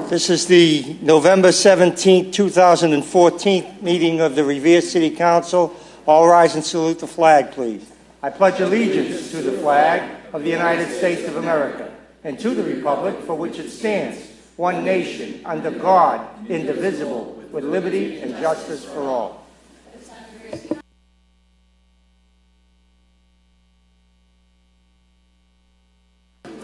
This is the November 17, 2014 meeting of the Revere City Council. All rise and salute the flag, please. I pledge allegiance to the flag of the United States of America and to the republic for which it stands, one nation, under God, indivisible, with liberty and justice for all.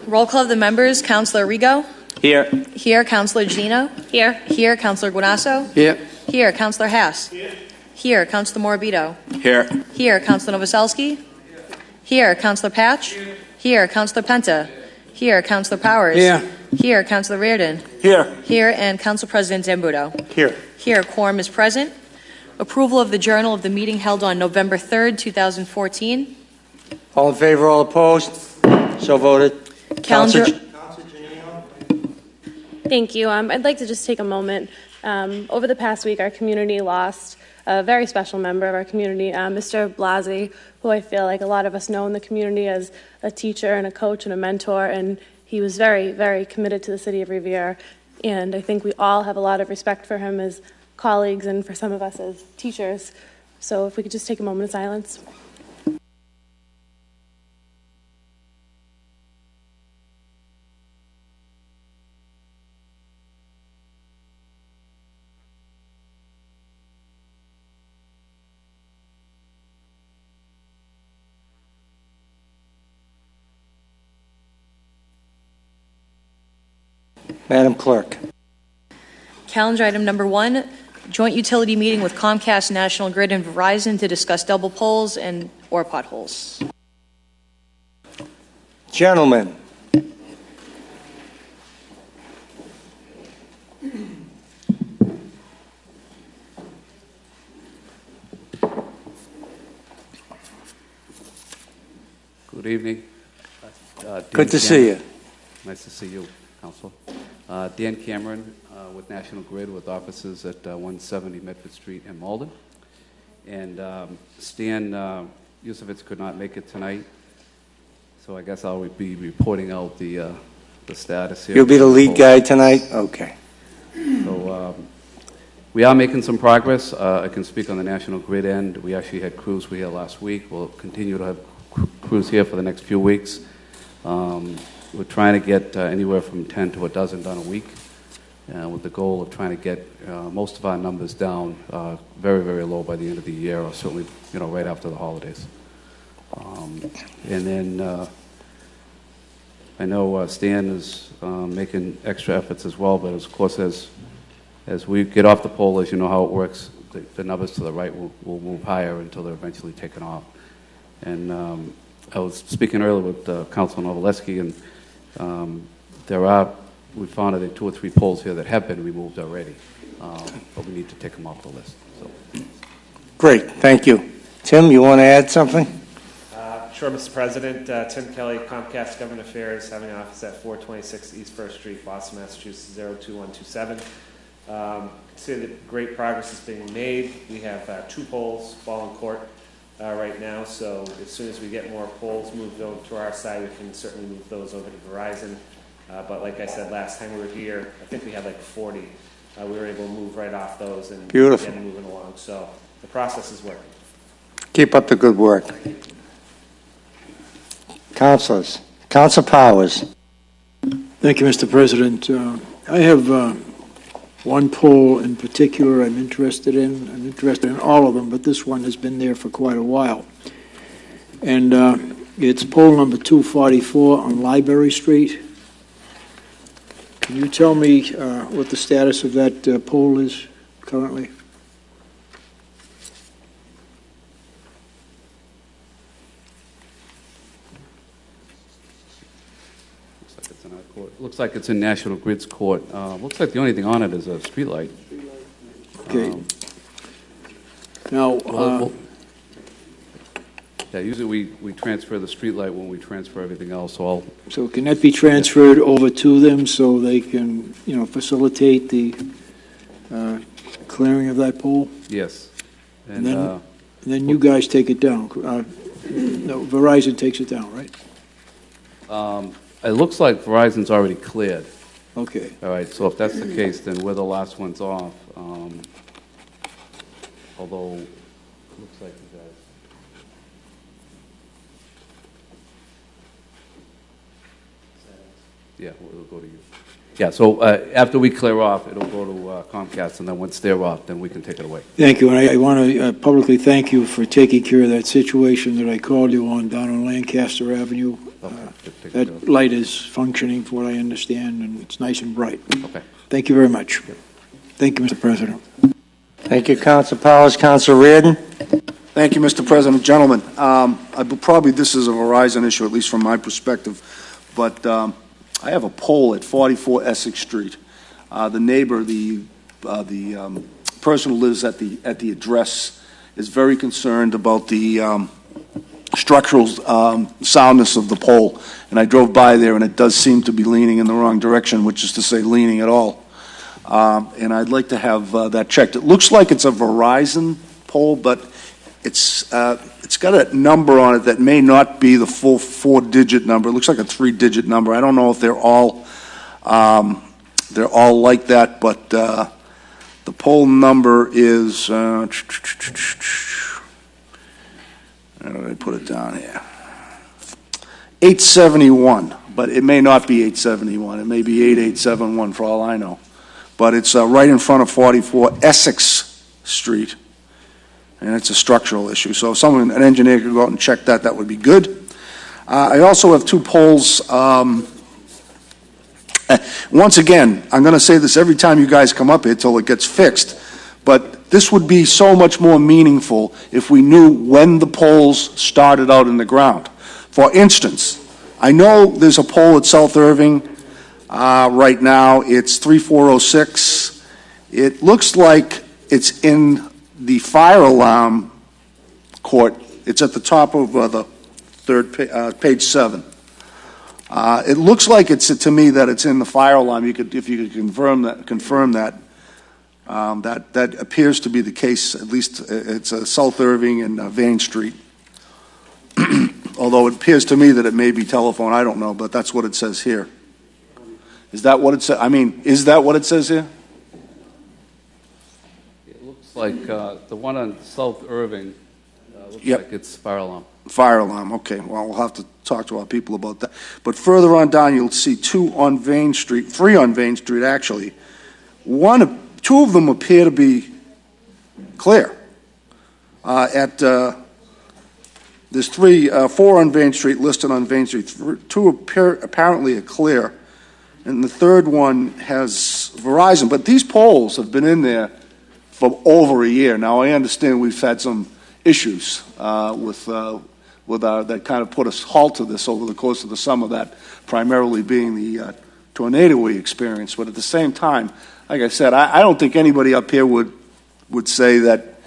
Roll call of the members. Councilor Rigo. Here. Here. Councilor Gino. Here. Here. Councilor Guanasso. Here. Here. Councilor Haas. Here. Here. Councilor Morabito. Here. Here. Councilor Novoselsky. Here. Councilor Patch. Here. Councilor Penta. Here. Councilor Powers. Here. Here. Councilor Reardon. Here. Here. And Council President Zambudo. Here. Here. Quorum is present. Approval of the journal of the meeting held on November 3rd, 2014. All in favor, all opposed? So voted. Calendar. Thank you. I'd like to just take a moment. Over the past week, our community lost a very special member of our community, Mr. Blasi, who I feel like a lot of us know in the community as a teacher and a coach and a mentor, and he was very, very committed to the city of Revere, and I think we all have a lot of respect for him as colleagues and for some of us as teachers. So if we could just take a moment of silence. Madam Clerk. Calendar item number 1, joint utility meeting with Comcast, National Grid, and Verizon to discuss double poles and or potholes. Gentlemen. Good evening. Good to see you. Nice to see you, Council. Dan Cameron with National Grid with offices at 170 Medford Street in Malden. And Stan Yusevitz could not make it tonight, so I guess I'll be reporting out the status here. You'll be the lead guy tonight? Okay. So we are making some progress. I can speak on the National Grid end. We actually had crews here last week. We'll continue to have crews here for the next few weeks. We're trying to get anywhere from 10 to a dozen done a week, with the goal of trying to get most of our numbers down very, very low by the end of the year, or certainly, right after the holidays. And then I know Stan is making extra efforts as well, but of course, as we get off the pole, as you know how it works, the numbers to the right will move higher until they're eventually taken off. And I was speaking earlier with Councilor Novoselsky, and we found that there are 2 or 3 poles here that have been removed already, but we need to take them off the list. So. Great, thank you. Tim, you want to add something? Sure, Mr. President. Tim Kelly, Comcast Government Affairs, having an office at 426 East 1st Street, Boston, Massachusetts, 02127. Consider that great progress is being made. We have 2 poles, ball and court, right now, so as soon as we get more poles moved over to our side, we can certainly move those over to Verizon. But like I said last time we were here, I think we had like 40. We were able to move right off those and Beautiful. Get moving along. So the process is working. Keep up the good work. Councilors. Councilor Powers. Thank you, Mr. President. I have one poll in particular I'm interested in. I'm interested in all of them, but this one has been there for quite a while. And it's poll number 244 on Library Street. Can you tell me what the status of that poll is currently? Looks like it's in National Grid's court. Looks like the only thing on it is a street light. Okay. Now, yeah, usually we transfer the street light when we transfer everything else. So can that be transferred over to them so they can, facilitate the clearing of that pole? Yes. And then you guys take it down. No, Verizon takes it down, right? It looks like Verizon's already cleared. Okay. All right, so if that's the case, then we're the last ones off. Although, looks like you guys. Yeah, we'll go to you. Yeah, so after we clear off, it'll go to Comcast, and then once they're off, then we can take it away. Thank you, and I want to publicly thank you for taking care of that situation that I called you on down on Lancaster Avenue. That light is functioning, from what I understand, and it's nice and bright. Okay. Thank you very much. Thank you, Mr. President. Thank you, Council Powers. Council Reardon. Thank you, Mr. President. Gentlemen, probably this is a Verizon issue, at least from my perspective, but I have a pole at 44 Essex Street. The neighbor, the person who lives at the address, is very concerned about the structural soundness of the pole. And I drove by there, and it does seem to be leaning in the wrong direction, which is to say leaning at all. And I'd like to have that checked. It looks like it's a Verizon pole, but it's got a number on it that may not be the full 4-digit number. It looks like a 3-digit number. I don't know if they're all like that, but the poll number is how did I put it down here? 871, but it may not be 871. It may be 8871 for all I know. But it's right in front of 44 Essex Street. And it's a structural issue. So if an engineer could go out and check that, that would be good. I also have 2 poles. Once again, I'm going to say this every time you guys come up here till it gets fixed, but this would be so much more meaningful if we knew when the poles started out in the ground. For instance, I know there's a pole at South Irving right now. It's 3406. It looks like it's in the fire alarm court. It's at the top of the page 7. It looks like to me that it's in the fire alarm. If you could confirm that. That appears to be the case. At least it's South Irving and Vane Street. Although it appears to me that it may be telephone. I don't know, but that's what it says here. Is that what it says? I mean, is that what it says here? Like the one on South Irving, looks Yep. like it's fire alarm. Fire alarm, okay. Well, we'll have to talk to our people about that. But further on down, you'll see 2 on Vane Street, 3 on Vane Street, actually. 2 of them appear to be clear. There's 4 on Vane Street, listed on Vane Street. 2 apparently are clear. And the third one has Verizon. But these poles have been in there for over a year. Now, I understand we've had some issues with that kind of put a halt to this over the course of the summer, that primarily being the tornado we experienced. But at the same time, like I said, I don't think anybody up here would say that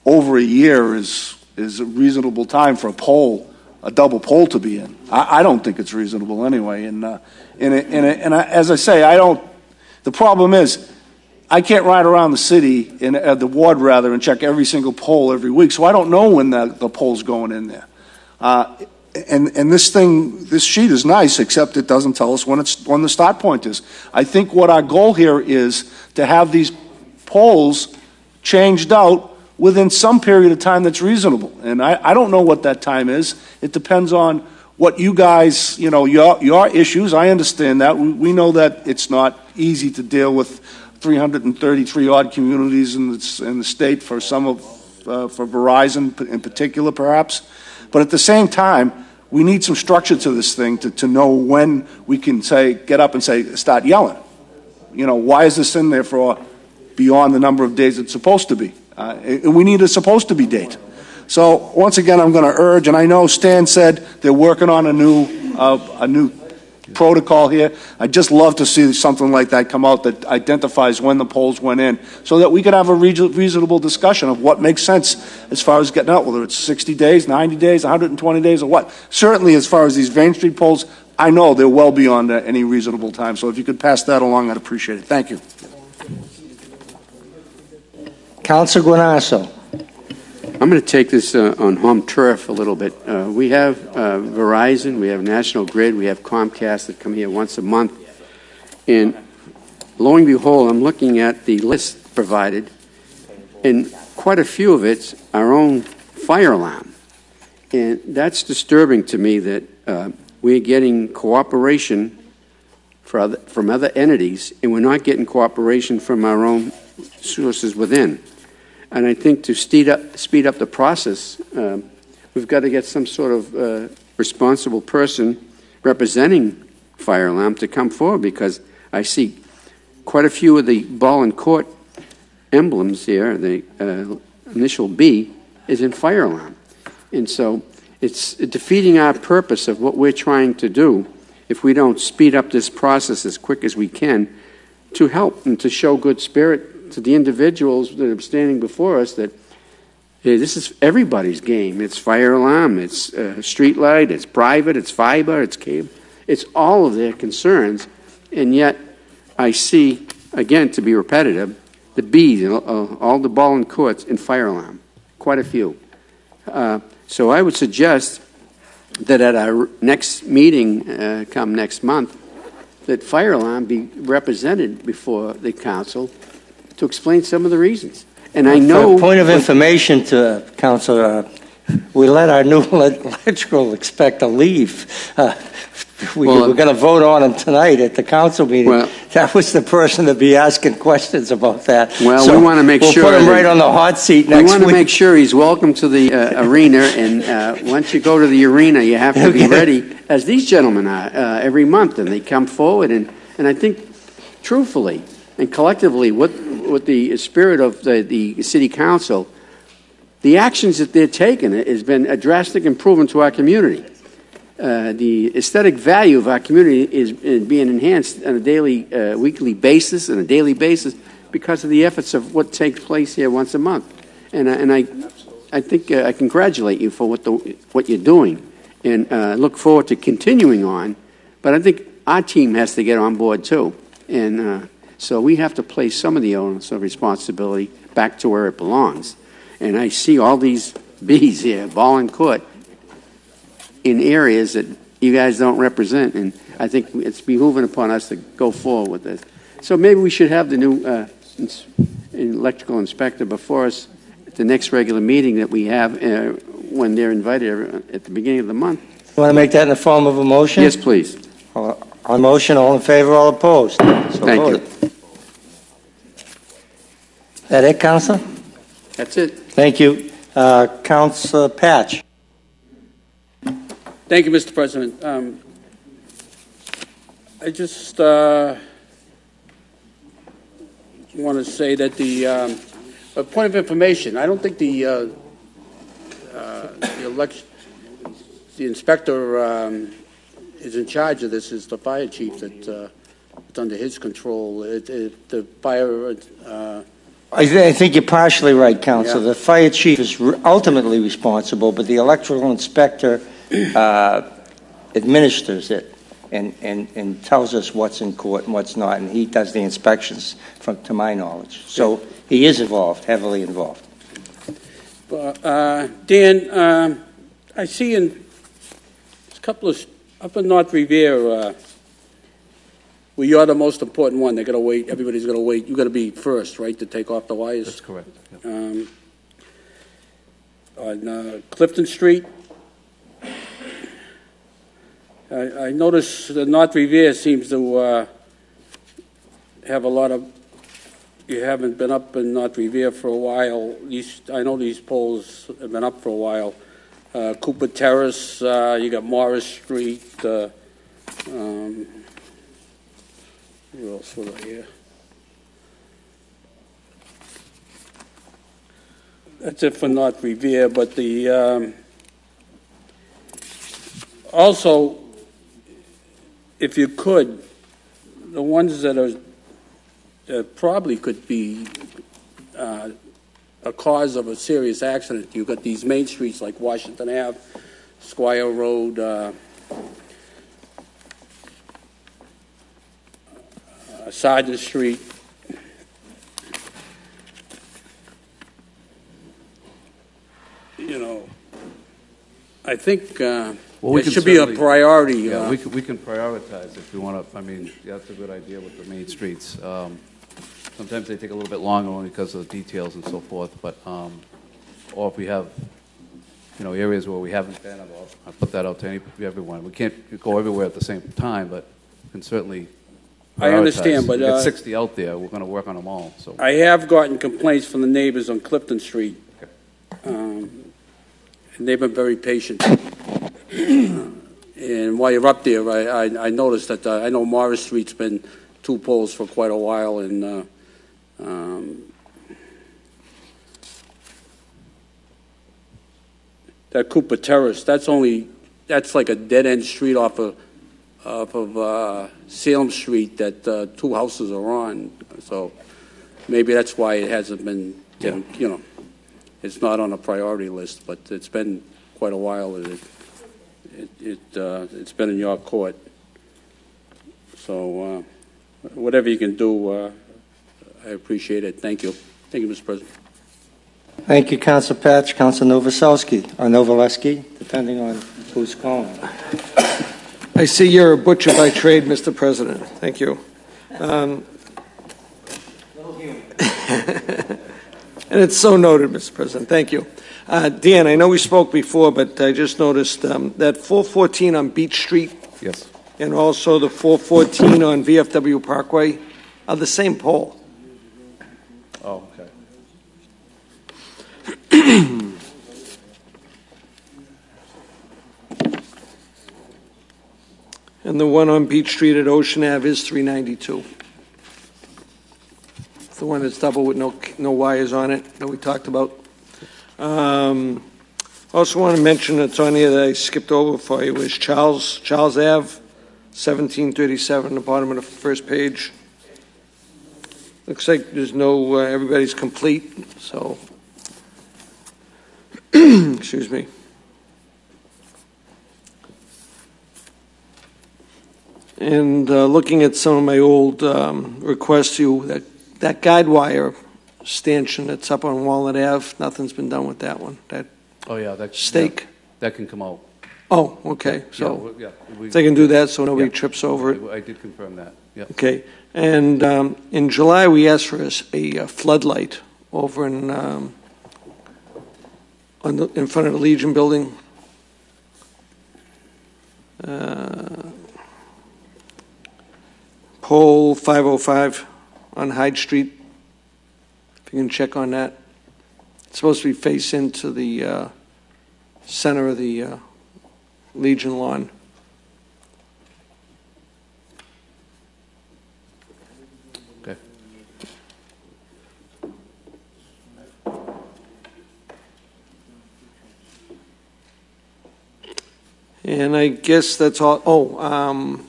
over a year is a reasonable time for a double pole to be in. I don't think it's reasonable anyway. And as I say, the problem is, I can't ride around the city, the ward rather, and check every single pole every week, so I don't know when the pole's going in there. And this sheet is nice, except it doesn't tell us when the start point is. I think what our goal here is to have these poles changed out within some period of time that's reasonable. And I don't know what that time is. It depends on what you guys, your issues. I understand that. We know that it's not easy to deal with 333 odd communities in the state for for Verizon in particular, perhaps. But at the same time, we need some structure to this thing to know when we can get up and start yelling. Why is this in there for beyond the number of days it's supposed to be? We need a supposed to be date. So once again, I'm going to urge, and I know Stan said they're working on a new protocol here. I'd just love to see something like that come out that identifies when the polls went in, so that we could have a reasonable discussion of what makes sense as far as getting out, whether it's 60 days, 90 days, 120 days, or what. Certainly as far as these Vane Street polls, I know they're well beyond any reasonable time. So if you could pass that along, I'd appreciate it. Thank you. Council Guanasso. I'm going to take this on home turf a little bit. We have Verizon, we have National Grid, we have Comcast that come here once a month, And lo and behold, I'm looking at the list provided, and quite a few of it's our own fire alarm. And that's disturbing to me that we're getting cooperation from other entities, and we're not getting cooperation from our own sources within. And I think to speed up the process, we've got to get some sort of responsible person representing fire alarm to come forward, because I see quite a few of the ball and court emblems here. The initial B is in fire alarm. And so it's defeating our purpose of what we're trying to do if we don't speed up this process as quick as we can to help and to show good spirit to the individuals that are standing before us, that hey, this is everybody's game. It's fire alarm, it's street light, it's private, it's fiber, it's cable. It's all of their concerns, and yet I see, again, to be repetitive, the B's, all the ball and courts in fire alarm, quite a few. So I would suggest that at our next meeting, come next month, that fire alarm be represented before the council to explain some of the reasons. And I know... For a point of information to Councilor, we let our new electrical inspector leave. We were going to vote on him tonight at the council meeting. Well, that was the person to be asking questions about that. Well, so we want to make sure... We'll put him right on the hot seat next week. We want to make sure he's welcome to the arena, and once you go to the arena, you have to be ready, as these gentlemen are, every month, and they come forward. And I think, truthfully and collectively, with the spirit of the city council, the actions that they're taking has been a drastic improvement to our community. The aesthetic value of our community is being enhanced on a daily, weekly basis, and a daily basis, because of the efforts of what takes place here once a month. And I think I congratulate you for what you're doing, and look forward to continuing on. But I think our team has to get on board too, and so we have to place some of the onus of responsibility back to where it belongs. And I see all these B's here, ball and court, in areas that you guys don't represent, and I think it's behooving upon us to go forward with this. So maybe we should have the new electrical inspector before us at the next regular meeting that we have when they're invited at the beginning of the month. You want to make that in the form of a motion? Yes, please. On motion, all in favor, all opposed? So Thank voted. you. That it, Councilor? That's it. Thank you. Councilor Patch. Thank you, Mr. President. I just want to say that a point of information. I don't think the inspector is in charge of this. Is the fire chief that it's under his control? The fire. I think you're partially right, Councilor. Yeah. The fire chief is ultimately responsible, but the electrical inspector administers it and tells us what's in court and what's not, and he does the inspections, to my knowledge. So he is involved, heavily involved. Dan, I see in a couple of up in North Revere, well, you're the most important one. They're going to wait. Everybody's going to wait. You're going to be first, right, to take off the wires? That's correct. Yeah. On Clifton Street, I noticed that North Revere seems to have a lot of. You haven't been up in North Revere for a while. I know these poles have been up for a while. Cooper Terrace, you got Morris Street. What else was I here? That's it for North Revere, but the also, if you could, the ones that are probably could be a cause of a serious accident. You've got these main streets like Washington Ave, Squire Road, Sergeant Street. You know, I think Well, it should be a certainly- priority. Yeah, we can prioritize if we want to. I mean, yeah, that's a good idea with the main streets. Sometimes they take a little bit longer only because of the details and so forth, but, or if we have, areas where we haven't been, I'll put that out to everyone. We can't go everywhere at the same time, but we can certainly I understand, prioritize. but, We got 60 out there, we're going to work on them all, so. I have gotten complaints from the neighbors on Clifton Street. And they've been very patient. And while you're up there, I noticed that, I know Morris Street's been 2 poles for quite a while, and that Cooper Terrace, that's like a dead-end street off of Salem Street that 2 houses are on. So maybe that's why it hasn't been, it's not on a priority list, but it's been quite a while that it's been in your court. So whatever you can do, I appreciate it. Thank you. Thank you, Mr. President. Thank you, Council Patch. Council Novoselsky, or Novaleski, depending on who's calling. I see you're a butcher by trade, Mr. President. Thank you. And it's so noted, Mr. President. Thank you. Dan, I know we spoke before, but I just noticed that 414 on Beach Street. Yes. And also the 414 on VFW Parkway are the same pole. Oh, okay. And the one on Beach Street at Ocean Ave is 392. It's the one that's double with no wires on it that we talked about. Also want to mention that's on here that I skipped over for you was Charles Ave, 1737, the bottom of the first page. Looks like there's no, everybody's complete, so, excuse me. And looking at some of my old requests to you, that guide wire stanchion that's up on Walnut Ave, nothing's been done with that one. That stake. Yeah, that can come out. Oh, okay. So we they can do that so nobody trips over it. I did confirm that. Yeah. Okay. And in July, we asked for a floodlight over in front of the Legion building. Pole 505 on Hyde Street. If you can check on that. It's supposed to be face into the center of the Legion lawn. Okay. And I guess that's all. Oh,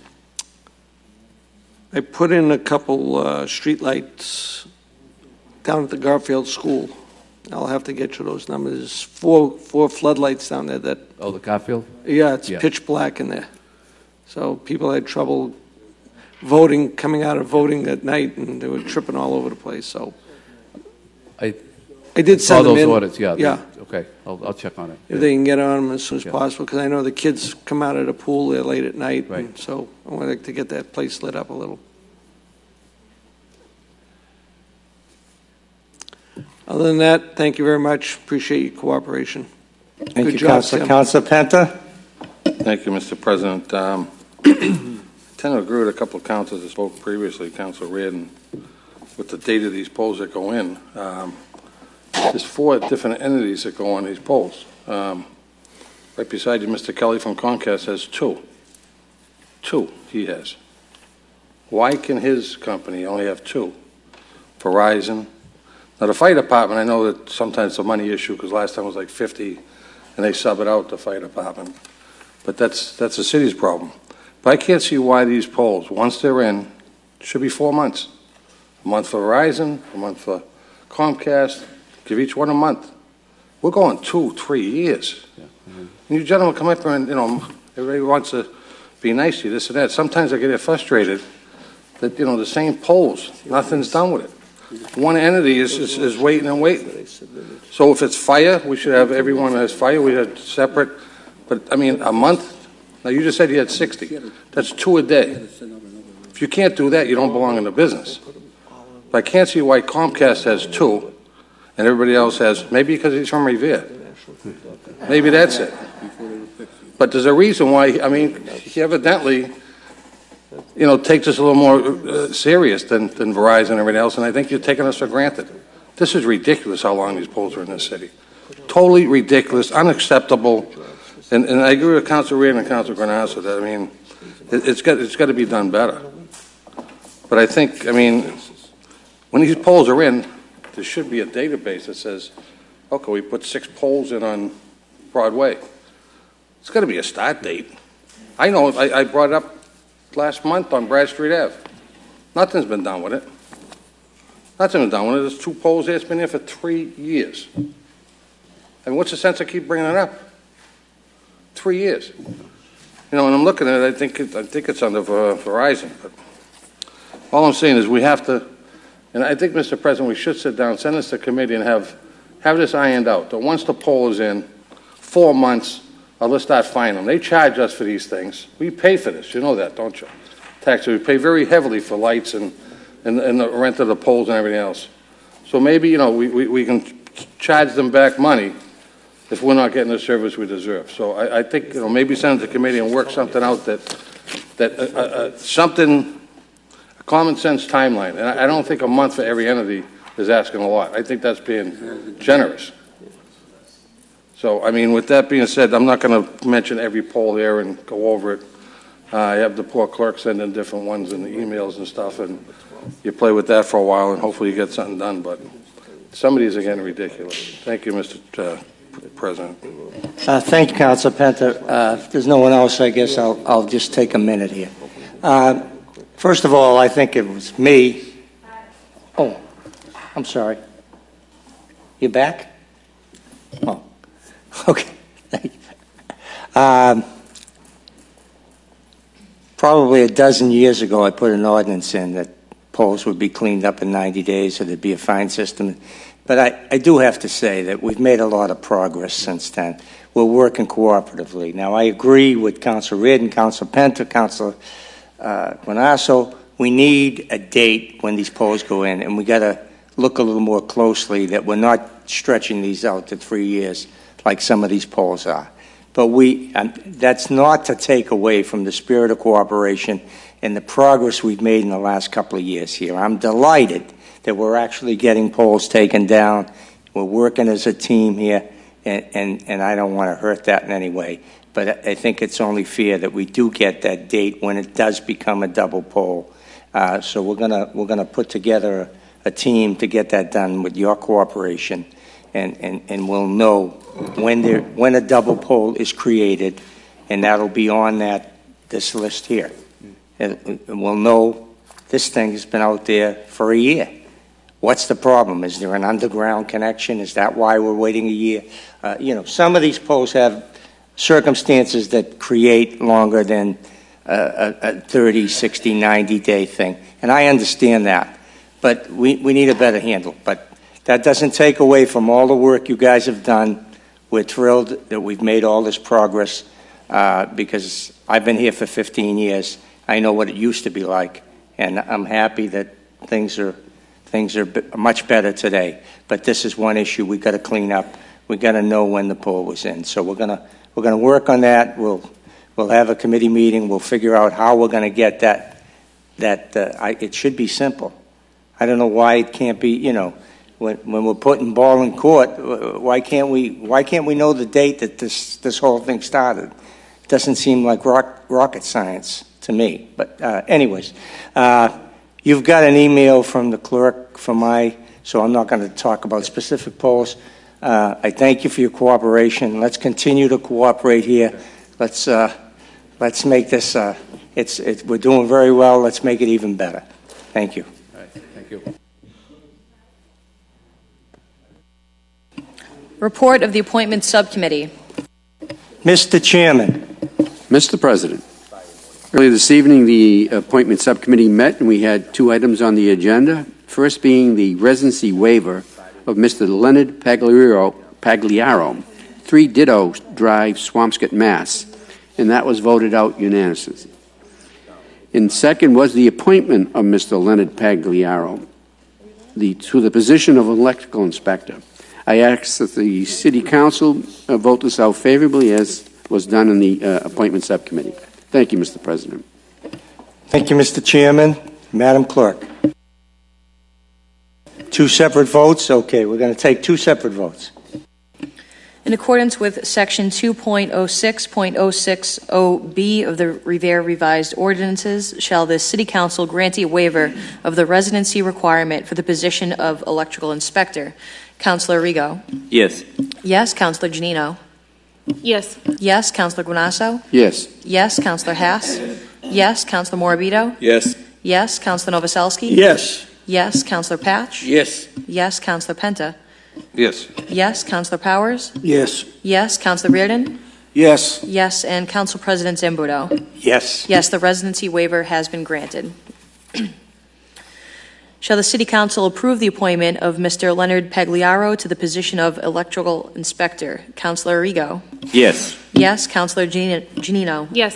I put in a couple street lights down at the Garfield School. I'll have to get you those numbers. Four floodlights down there that. Oh, the Garfield? Yeah, it's pitch black in there. So people had trouble coming out of voting at night, and they were tripping all over the place. So I did send them in. All those orders, yeah. Okay, I'll check on it. If they can get on them as soon as possible, because I know the kids come out of the pool there late at night, right. And so I wanted to get that place lit up a little. Other than that, thank you very much. Appreciate your cooperation. Thank Good you, job, Councilor. Tim. Councilor Penta? Thank you, Mr. President. I tend to agree with a couple of councilors that spoke previously, Councilor Reardon, with the date of these polls that go in. There's 4 different entities that go on these polls. Right beside you, Mr. Kelly from Comcast has 2. 2 he has. Why can his company only have 2? Verizon. Now, the fire department, I know that sometimes it's a money issue because last time it was like 50 and they sub it out, the fire department. But that's the city's problem. But I can't see why these polls, once they're in, should be 4 months. A month for Verizon, a month for Comcast, give each one a month. We're going 2-3 years. Yeah. Mm-hmm. And you gentlemen come up here and, everybody wants to be nice to you, this and that. Sometimes I get frustrated that, the same polls, nothing's done with it. One entity is waiting and waiting. So if it's fire, we should have everyone that has fire. We have separate. But, I mean, a month Now, you just said you had 60. That's 2 a day. If you can't do that, you don't belong in the business. But I can't see why Comcast has 2 and everybody else has, maybe because he's from Revere. Maybe that's it. But there's a reason why, I mean, he evidently, you know, takes us a little more serious than Verizon and everything else, and I think you're taking us for granted. This is ridiculous how long these poles are in this city. Totally ridiculous, unacceptable, and I agree with Council Reed and Council Granado that, I mean, it's got to be done better. But I think, I mean, when these poles are in, there should be a database that says, okay, we put 6 poles in on Broadway. It's got to be a start date. I know, I brought it up last month on Bradstreet Ave. Nothing's been done with it. Nothing's been done with it. There's 2 poles there. It's been there for 3 years. I mean, what's the sense I keep bringing it up? 3 years. You know, and I'm looking at it, I think it's under Verizon. But all I'm saying is we have to, and I think, Mr. President, we should sit down, send this to committee, and have this ironed out. That once the pole is in, 4 months, let's start fining them. They charge us for these things. We pay for this. You know that, don't you? Taxes. We pay very heavily for lights and the rent of the poles and everything else. So maybe, you know, we can charge them back money if we're not getting the service we deserve. So I think, you know, maybe send it to committee and work something out something, a common sense timeline. And I don't think a month for every entity is asking a lot. I think that's being generous. So, I mean, with that being said, I'm not going to mention every poll here and go over it. I have the poor clerk send in different ones in the emails and stuff, and you play with that for a while, and hopefully you get something done. But some of these are getting ridiculous. Thank you, Mr. President. Thank you, Council Penta. If there's no one else, I guess I'll just take a minute here. First of all, I think it was me. Oh, I'm sorry. You back? Oh. Okay, thank you. Probably a dozen years ago, I put an ordinance in that poles would be cleaned up in 90 days, or there'd be a fine system. But I do have to say that we've made a lot of progress since then. We're working cooperatively. Now, I agree with Council Reed and Council Penta, Council Guanasso. We need a date when these poles go in, and we got to look a little more closely that we're not stretching these out to 3 years like some of these poles are. But that's not to take away from the spirit of cooperation and the progress we've made in the last couple of years here. I'm delighted that we're actually getting poles taken down. We're working as a team here, and I don't want to hurt that in any way. But I think it's only fair that we do get that date when it does become a double pole. So we're gonna put together a team to get that done with your cooperation, and we'll know when a double pole is created, and that'll be on this list here. And we'll know this thing has been out there for a year. What's the problem? Is there an underground connection? Is that why we're waiting a year? You know, some of these poles have circumstances that create longer than a 30, 60, 90-day thing. And I understand that. But we need a better handle. But that doesn't take away from all the work you guys have done. We're thrilled that we've made all this progress because I've been here for 15 years. I know what it used to be like. And I'm happy that things are much better today. But this is one issue we've got to clean up. We've got to know when the pole was in. So we're gonna work on that. We'll have a committee meeting. We'll figure out how we're going to get that. It should be simple. I don't know why it can't be. You know, when we're putting ball in court, why can't we know the date that this whole thing started? It doesn't seem like rocket science to me. But anyways, you've got an email from the clerk so I'm not going to talk about specific polls. I thank you for your cooperation. Let's continue to cooperate here. Let's make this. We're doing very well. Let's make it even better. Thank you. All right, thank you. Report of the Appointments Subcommittee. Mr. Chairman. Mr. President, earlier this evening, the Appointment Subcommittee met, and we had 2 items on the agenda. First being the residency waiver of Mr. Leonard Pagliaro, 3 Ditto Drive, Swampscott, Mass. and that was voted out unanimously. And second was the appointment of Mr. Leonard Pagliaro to the position of electrical inspector. I ask that the City Council vote this out favorably, as was done in the appointment subcommittee. Thank you, Mr. President. Thank you, Mr. Chairman. Madam Clerk. Two separate votes? Okay, we're going to take two separate votes. In accordance with Section 2.06.060B of the Revere Revised Ordinances, shall the City Council grant a waiver of the residency requirement for the position of electrical inspector? Councilor Rigo? Yes. Yes. Councilor Janino? Yes. Yes. Councilor Guanasso? Yes. Yes. Councilor Haas? Yes. Councilor Morabito? Yes. Yes. Councilor Novoselsky? Yes. Yes. Councilor Patch? Yes. Yes. Councilor Penta? Yes. Yes. Councilor Powers? Yes. Yes. Councilor Reardon? Yes. Yes. And Council President Zambudo? Yes. Yes, the residency waiver has been granted. Shall the City Council approve the appointment of Mr. Leonard Pagliaro to the position of electrical inspector? Councilor Rigo? Yes. Yes. Councilor Janino? Yes.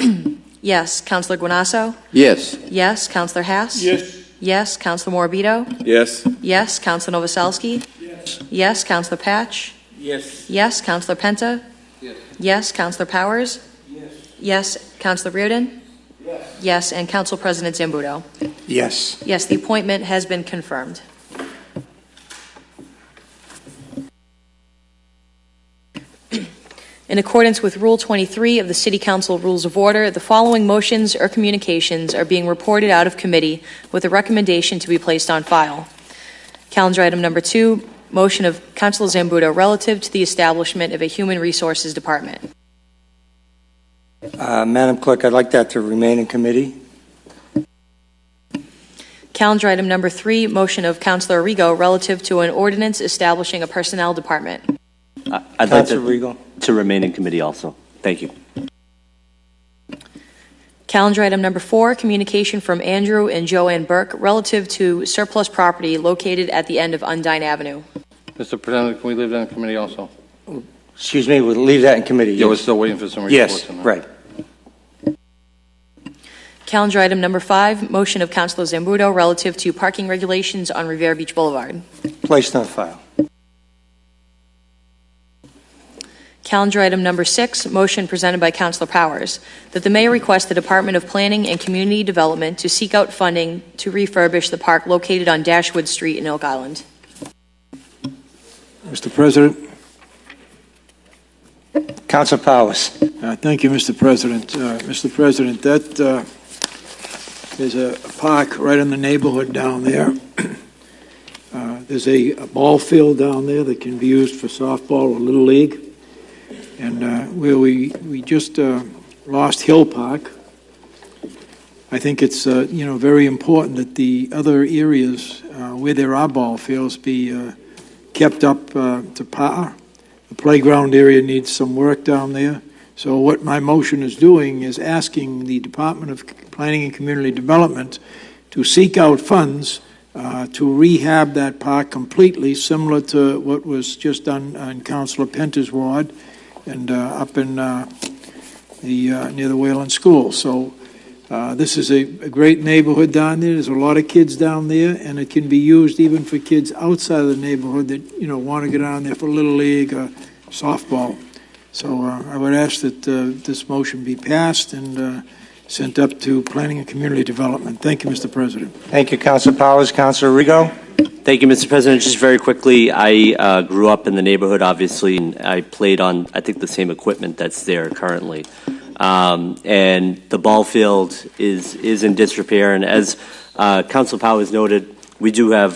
Yes. Councilor Guanasso? Yes. Yes. Councilor Haas? Yes. Yes. Councilor Morabito? Yes. Yes. Councilor Novoselsky? Yes. Yes. Councilor Patch? Yes. Yes. Councilor Penta? Yes. Yes. Councilor Powers? Yes. Yes. Councilor Reardon? Yes. Yes. And Council President Zambudo? Yes. Yes, the appointment has been confirmed. In accordance with Rule 23 of the City Council Rules of Order, the following motions or communications are being reported out of committee with a recommendation to be placed on file. Calendar item number 2, motion of Councilor Zambudo relative to the establishment of a Human Resources Department. Madam Clerk, I'd like that to remain in committee. Calendar item number 3, motion of Councilor Rigo relative to an ordinance establishing a personnel department. I'd like Councilor Rigo. to remain in committee also. Thank you. Calendar item number 4, communication from Andrew and Joanne Burke relative to surplus property located at the end of Undine Avenue. Mr. President, can we leave that in committee also? Excuse me, we'll leave that in committee. Yeah, we're still waiting for some reports. Yes, on that. right. Calendar item number 5, motion of Councilor Zambudo relative to parking regulations on Revere Beach Boulevard. Placed on file. Calendar item number 6, motion presented by Councilor Powers, that the mayor request the Department of Planning and Community Development to seek out funding to refurbish the park located on Dashwood Street in Oak Island. Mr. President. Councilor Powers. Thank you, Mr. President. Mr. President, there's a park right in the neighborhood down there. There's a ball field down there that can be used for softball or Little League. And where we just lost Hill Park, I think it's very important that the other areas where there are ball fields be kept up to par. The playground area needs some work down there. So what my motion is doing is asking the Department of Planning and Community Development to seek out funds to rehab that park completely, similar to what was just done in Councilor Penta's ward and up in near the Wayland School. So this is a great neighborhood down there. There's a lot of kids down there, and it can be used even for kids outside of the neighborhood that want to get down there for Little League or softball. So I would ask that this motion be passed and sent up to Planning and Community Development. Thank you, Mr. President. Thank you, Councilor Powers. Councilor Rigo. Thank you, Mr. President. Just very quickly, I grew up in the neighborhood, obviously, and I played on, I think, the same equipment that's there currently. And the ball field is in disrepair. And as Councilor Powers noted, we do have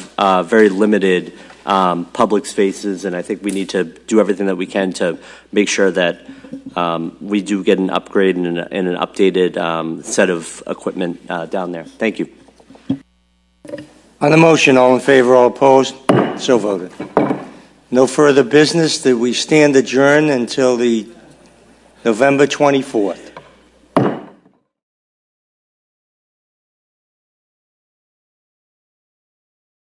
very limited public spaces, and I think we need to do everything that we can to make sure that we do get an upgrade and an updated set of equipment down there. Thank you. On the motion, all in favor, all opposed? So voted. No further business. That we stand adjourned until the November 24th.